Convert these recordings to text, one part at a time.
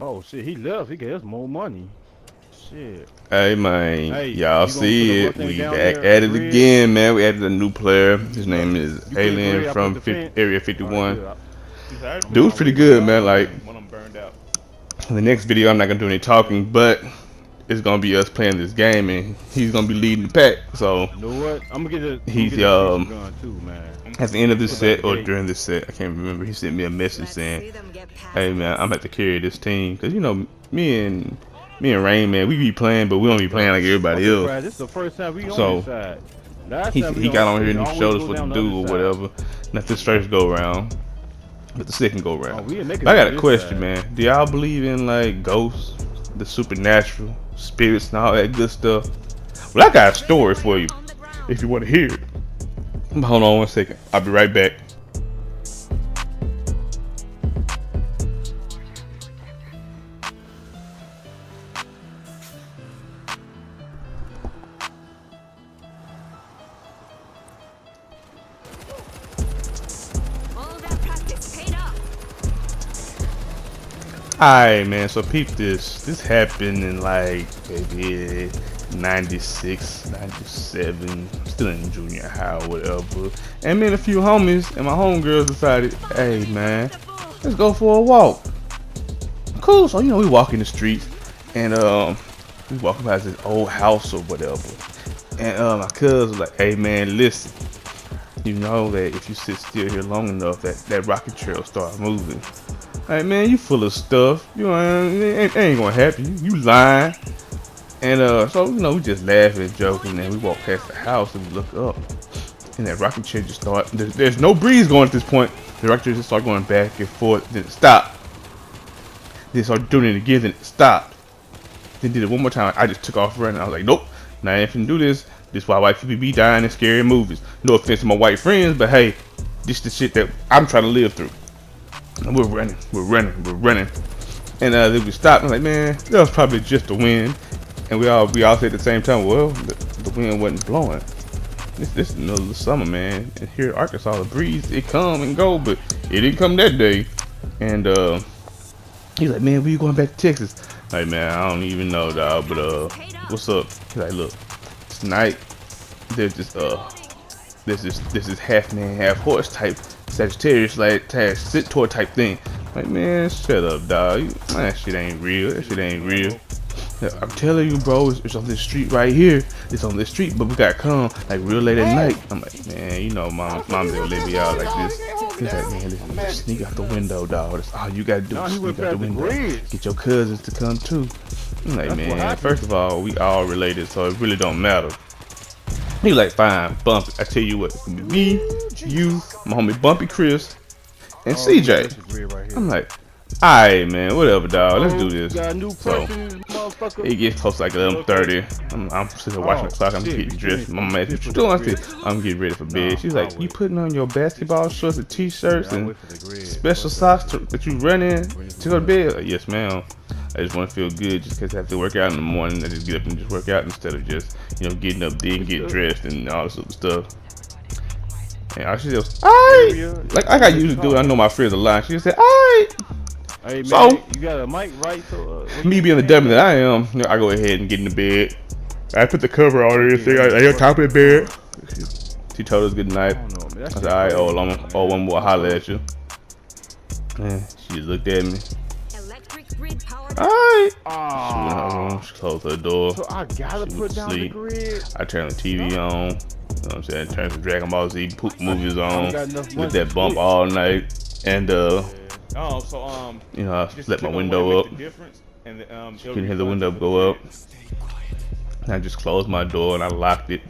Oh shit, he left. He gave us more money. Shit. Hey man, Hey, y'all you gonna put the see little it? thing We down back there, at the it grid? again, man. We added a new player. His No, name is you put the Alien grid. I put from the fence. Area All right, 51. good. I'm Dude's on my pretty way right good, now. man. Come Like on. When I'm burned out. the next video, I'm not gonna do any talking, but it's gonna be us playing this game, and he's gonna be leading the pack. So You know what? I'm gonna he's get the season gun too, man. at the end of this Put that at the set or gate. during this set, I can't remember. He sent me a message Let's saying, see them get past "Hey man, I'm this. at to carry this team because you know me and Rain, man, we be playing, but we don't be playing like I'm everybody else." surprised. This is the first time we on this So side. Last he time he got on here we and he always showed us go what to down the do other or side. whatever. Not this first go round, but the second go Oh, round. we didn't make it But I got to a this question, side. man. Do y'all believe in like ghosts, the supernatural, spirits, and all that good stuff? Well, I got a story for you On the ground. if you want to hear it. Hold on one second. I'll be right back. All that practice paid off. Alright, man. So peep this. This happened in like maybe 96, 97. Still in junior high or whatever. And me and a few homies and my homegirls decided, hey man, let's go for a walk. Cool. So you know we walk in the streets and we walking past this old house or whatever. And my cousin was like, hey man, listen. You know that if you sit still here long enough, that rocket trail start moving. Hey man, you full of stuff. You know, it ain't gonna happen. You lying. And so you know, we just laughing and joking, and we walk past the house and we look up, and that rocket chair just start. There's no breeze going at this point. The rocket chair just start going back and forth. Then it stopped. Then it started doing it again. Then it stopped. Then did it one more time. I just took off running. I was like, nope, now I ain't finna do this. This is why white people be dying in scary movies. No offense to my white friends, but hey, this the shit that I'm trying to live through. And we're running. And then we stopped. I'm like, man, that was probably just the wind. And we all said at the same time, well, the wind wasn't blowing. This is the middle of the summer, man. And here in Arkansas, the breeze, it come and go, but it didn't come that day. And he's like, man, where you going back to Texas? Like, man, I don't even know, dog. But what's up? He's like, look, tonight there's this half man, half horse type Sagittarius like Centaur type thing. Like, man, shut up, dog. That shit ain't real. That shit ain't real. I'm telling you, bro, it's on this street right here. It's on this street, but we got come like real late at night. I'm like, man, you know, mom, they'll let me out like this. He's like, man, listen, just sneak out the window, dog. That's all you gotta do. No, Is he sneak went out the past the window. grid. Get your cousins to come too. I'm like, That's what man, happened. first of all, we all related, so it really don't matter. He like, fine, Bumpy. I tell you what, it's gonna be me, you, my homie Bumpy Chris, and Oh, that's CJ. the grid right here. I'm like, alright, man, whatever, dog. Let's do Oh, this. got a new So person, motherfucker. it gets close to like 11:30. I'm sitting here watching the clock. I'm shit, getting you dressed. finished. My mom asked, what you doing? I said, I'm getting ready for bed. She's like, you putting on your basketball shorts and t-shirts Yeah, I and wait for the grid. special socks that you run in to go to bed? Like, yes, ma'am. I just want to feel good just because I have to work out in the morning. I just get up and just work out instead of just, you know, getting up then getting dressed and all this other stuff. And all she goes, alright. Like I usually do. I know my friends are lying. She just said, alright. Hey man, So, you got a mic right? So me being the dummy that I am, you know, I go ahead and get in the bed. I put the cover on everything. I on top of the bed. She told us good night. I don't know, man. I That said, shit alright, crazy, one more holler at you. Man, she just looked at me. Electric grid power. Alright. She went in her Ah, room. She closed her door. so I gotta She put went to down sleep. the grid. I turned the TV on. You know what I'm saying? Turned some Dragon Ball Z movies I on. don't got enough money With that to bump switch. all night. And Oh, so you know, I just let my click on window one, up. make the difference, and You can hear the window go up. And I just closed my door and I locked it.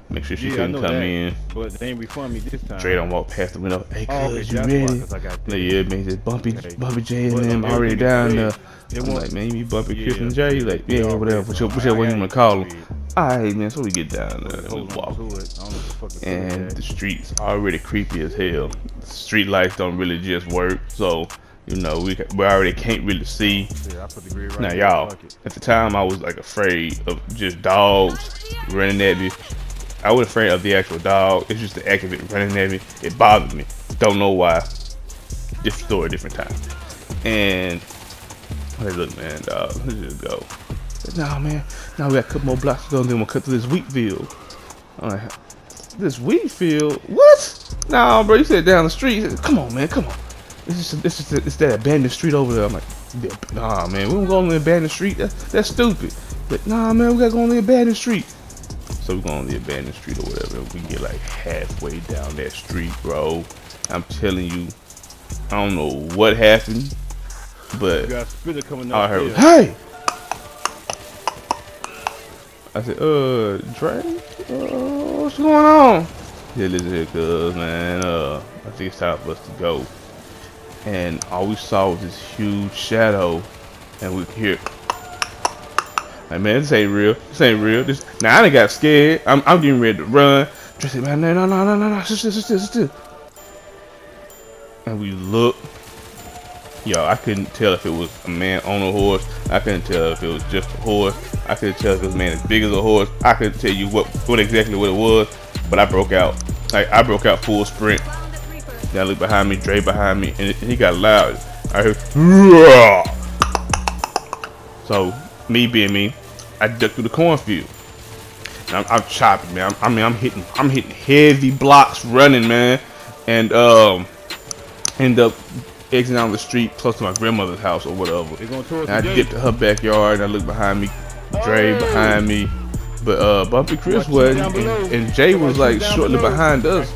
Make sure she Yeah, I couldn't know come that. in. But they ain't refund me this time. Dre don't walk past the window. Hey, Oh, cuz, okay, you that's why, ready? 'cause I got Like, yeah, man. Just Bumpy J and But them everything already is down red. there. It I'm won't- like, man, you Bumpy, Chris, Yeah, and Jay? Like, they yeah, all whatever. red, Whichever so one you I wanna call them. red. Alright, man. So we get down there and we Hold on walk. to it. I don't know what the fuck to And say. the streets already creepy as hell. The street lights don't really just work, so you know we already can't really see. Yeah, I put the grid right Now here, y'all, fuck it. at the time I was like afraid of just dogs running at me. I wasn't afraid of the actual dog. It's just the act of it running at me. It bothered me. Don't know why. Different story, different time. And Hey, look, man, dog. Let's just go. Nah, man. Now we got a couple more blocks to go, and then we'll cut through this wheat field. I'm like, this wheat field? What? Nah, bro. You said down the street. Said, come on, man. Come on. It's that abandoned street over there. I'm like, nah, man. We don't go on the abandoned street. That's stupid. But nah, man. We gotta go on the abandoned street. So we go on the abandoned street or whatever. We get like halfway down that street, bro. I'm telling you, I don't know what happened, but You got a spitter coming I up heard, here. hey! I said, Dre? What's going on? Yeah, listen here, cuz, man, I think it's time for us to go. And all we saw was this huge shadow, and we could hear, like, man, this ain't real. This ain't real. Now I done got scared. I'm getting ready to run. Dre said, man, no, still. And we looked. Yo, I couldn't tell if it was a man on a horse. I couldn't tell if it was just a horse. I couldn't tell if it was a man as big as a horse. I couldn't tell you what exactly what it was. But I broke out. Like, I broke out full sprint. Then I looked behind me, Dre behind me, and he got loud. I heard, "Roar!" So, me being me, I ducked through the cornfield. And I'm chopping, man. I'm hitting heavy blocks running, man. And end up exiting down the street close to my grandmother's house or whatever. And I dipped to her backyard, and I looked behind me, Dre behind me, but Bumpy Chris wasn't, and Jay was like shortly behind us.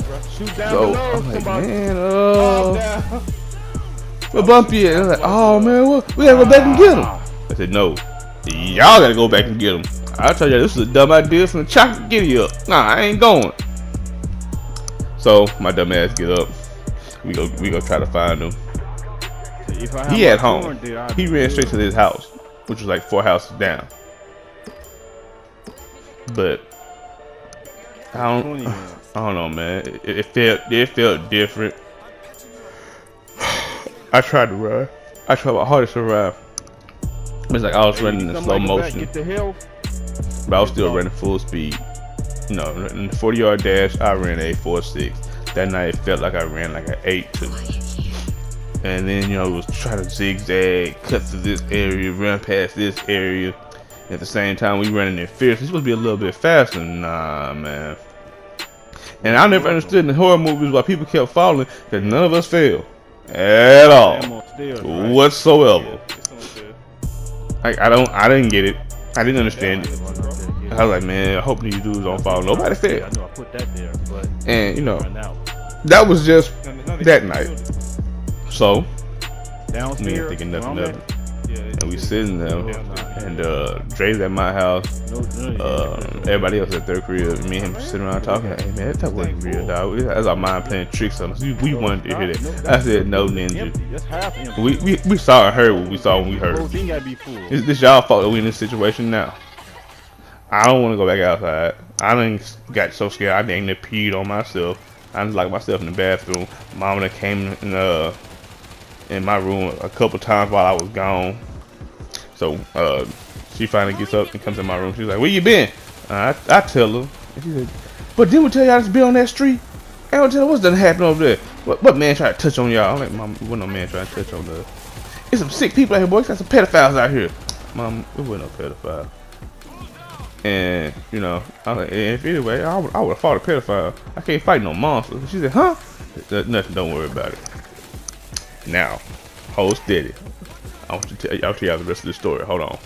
So I'm like, man, where Bumpy at? And I was like, oh man, we gotta go back and get him. I said, no, y'all gotta go back and get him. I told you this was a dumb idea from the chocolate giddy up. Nah, I ain't going. So my dumb ass get up. We go try to find him. He at home. He ran straight to his house, which was like 4 houses down. But I don't know, man. It felt different. I tried to run. I tried my hardest to run. It's like I was running in slow motion, but I was still running full speed. You know, in the 40-yard dash, I ran a 4.6. That night, it felt like I ran like an 8.2. And then, you know, it was trying to zigzag, cut through this area, run past this area. At the same time, we running in fierce. It's supposed to be a little bit faster. Nah, man. And I never understood in the horror movies why people kept falling, because none of us fell. At all. Whatsoever. I didn't get it. I didn't understand it. I was like, man, I hope these dudes don't fall. Nobody fell. I know I put that there, but and you know, that was just that night. So me thinking nothing of it. And we sitting there, and Dre's at my house. Everybody else at their crib. Me and him sitting around talking. Hey man, that wasn't real, dog. That's our mind playing tricks on us. We wanted to hear that. I said, no, ninja. We saw and heard what we saw when we heard. This y'all fault that we in this situation now. I don't want to go back outside. I done got so scared I dang near peed on myself. I just locked myself in the bathroom. Mama that came in my room a couple times while I was gone. So she finally gets up and comes in my room. She's like, where you been? I tell her. And she said, but didn't we tell y'all to be on that street? I don't tell her what's done happen over there. What man tried to touch on y'all? I'm like, Mom, there wasn't no man trying to touch on us. There's some sick people out here, boys. Got some pedophiles out here. Mom, it wasn't no pedophile. And you know, I was like, if anyway, I would have fought a pedophile. I can't fight no monster. She said, huh? Nothing. Don't worry about it. Now, hold steady. I'll tell y'all the rest of the story. Hold on.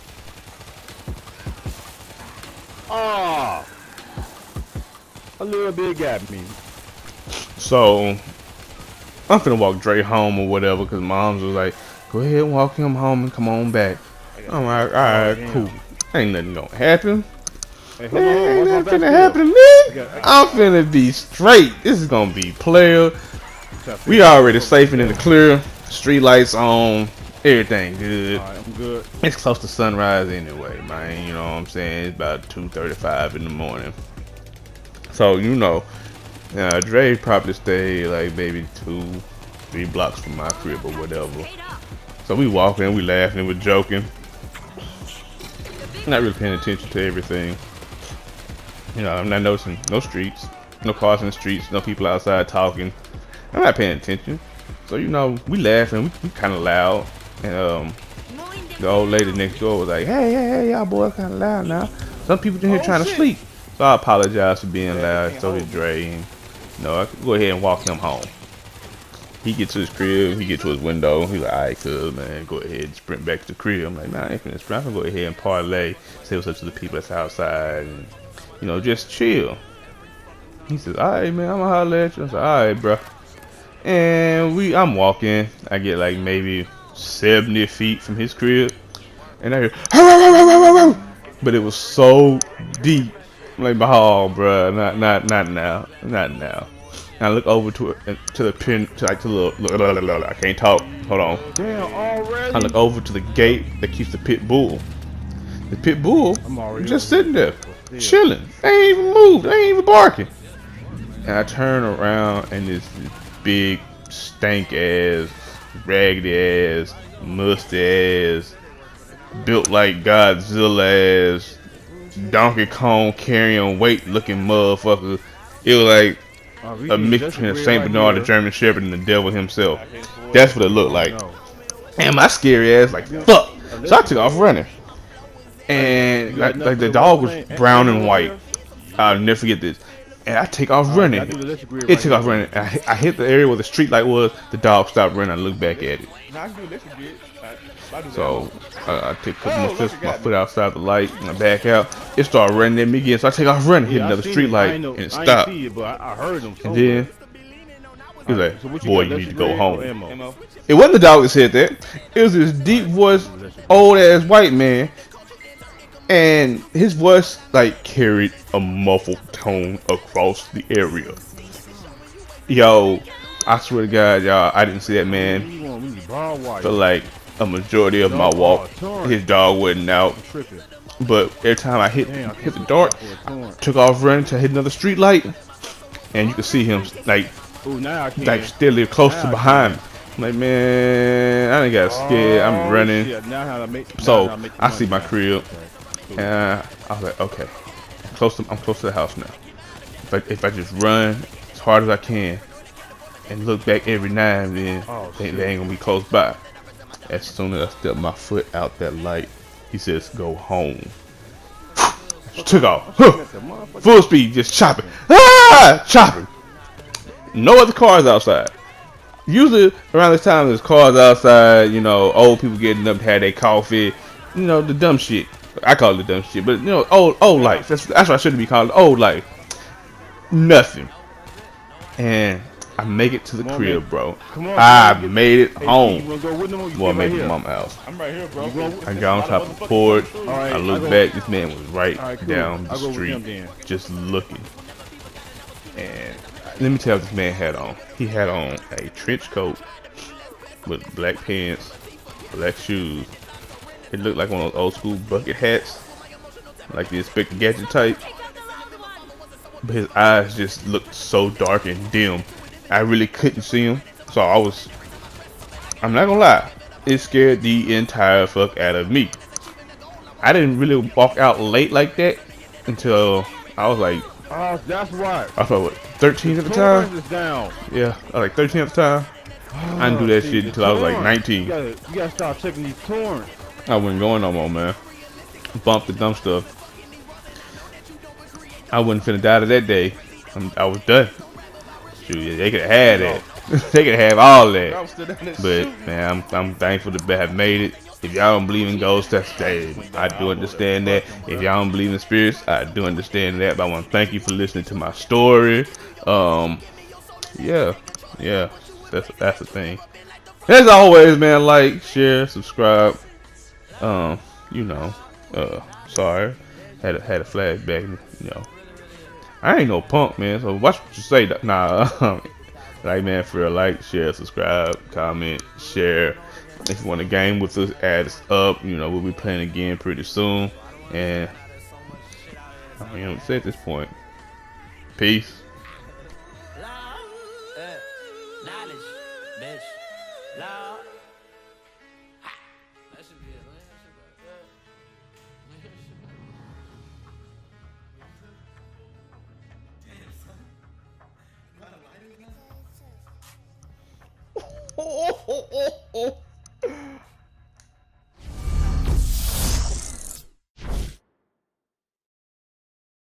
Oh, a little bit got me. So I'm finna walk Dre home or whatever, cause Mom's was like, go ahead and walk him home and come on back. I'm like, all right, cool. Ain't nothing gonna happen. Ain't nothing finna happen to me. I'm finna be straight. This is gonna be player. We already safe and in the clear. Street lights on. Everything good. I'm good. It's close to sunrise anyway, man. You know what I'm saying? It's about 2:35 in the morning. So you know, Dre probably stayed like maybe 2-3 blocks from my crib or whatever. So we walking, we laughing, we joking. Not really paying attention to everything. You know, I'm not noticing no streets, no cars in the streets, no people outside talking. I'm not paying attention. So you know, we laughing, we kind of loud, and The old lady next door was like, hey, y'all boys kind of loud now. Some people in here trying to sleep. So I apologize for being loud. So did Dre. And, I could go ahead and walk him home. He get to his crib. He get to his window. He's like, all right, cuz, man, go ahead and sprint back to the crib. I'm like, nah, I ain't finna sprint. I'm gonna go ahead and parlay, say what's up to the people that's outside, and, just chill. He says, all right, man, I'm gonna holler at you. I said, all right, bro. And I'm walking. I get like maybe 70 feet from his crib, and I hear, but it was so deep. I'm like, oh, bro, not now, not now. And I look over to the pin, to the little, I can't talk. Hold on. Damn, already. I look over to the gate that keeps the pit bull. The pit bull just sitting there, chilling. They ain't even moved. They ain't even barking. And I turn around, and this big, stank ass, raggedy ass, musty ass, built like Godzilla ass, Donkey Kong carrying weight looking motherfucker. It was like a mix between a Saint Bernard, a German Shepherd, and the devil himself. That's what it looked like. And my scary ass like fuck. So I took off running, and like the dog was brown and white. I'll never forget this. And I take off running. It took off running. I hit the area where the street light was. The dog stopped running. I looked back at it. So I take my foot outside the light and I back out. It started running at me again. So I take off running, hit another street light, and it stopped. And then he was like, "Boy, you need to go home." It wasn't the dog that said that. It was this deep voice, old ass white man. And his voice like carried a muffled tone across the area. Yo, I swear to God, y'all, I didn't see that man for like a majority of my walk. His dog wasn't out, but every time I hit the dark, I took off running to hit another street light, and you could see him like steadily closer behind me. I'm like, man, I done got scared. I'm running. So I see my crib. And I was like, okay, I'm close to the house now. If I just run as hard as I can and look back every now and then, they ain't gonna be close by. As soon as I step my foot out that light, he says, go home. Took off, full speed, just chopping, chopping. No other cars outside. Usually around this time, there's cars outside. Old people getting up to have their coffee. The dumb shit. I call it the dumb shit, but old life. That's what I should be called, old life. Nothing. And I make it to the crib, bro. I made it home. Well, I made it to mama's house. I'm right here, bro. I got on top of the porch. I look back. This man was right down the street, just looking. And let me tell you what this man had on. He had on a trench coat with black pants, black shoes. It looked like one of those old school bucket hats, like the Inspector Gadget type. But his eyes just looked so dark and dim. I really couldn't see him. So I'm not gonna lie, it scared the entire fuck out of me. I didn't really walk out late like that until I was like, that's right. I thought what, 13 at the time? Yeah, I was like 13 at the time. I didn't do that shit until I was like 19. You gotta start checking these torrents. I wasn't going no more, man. Bumped the dumb stuff. I wasn't finna die to that day. I was done. Shoot, they could have had that. They could have all that. But man, I'm thankful to have made it. If y'all don't believe in ghosts, that's I do understand that. If y'all don't believe in spirits, I do understand that. But I want to thank you for listening to my story. Yeah, that's the thing. As always, man, like, share, subscribe. Sorry, had a flashback. I ain't no punk, man. So watch what you say. Nah, like, man, for real, like, share, subscribe, comment, share. If you want to game with us, add us up. We'll be playing again pretty soon. And I don't even say at this point. Peace. Oh.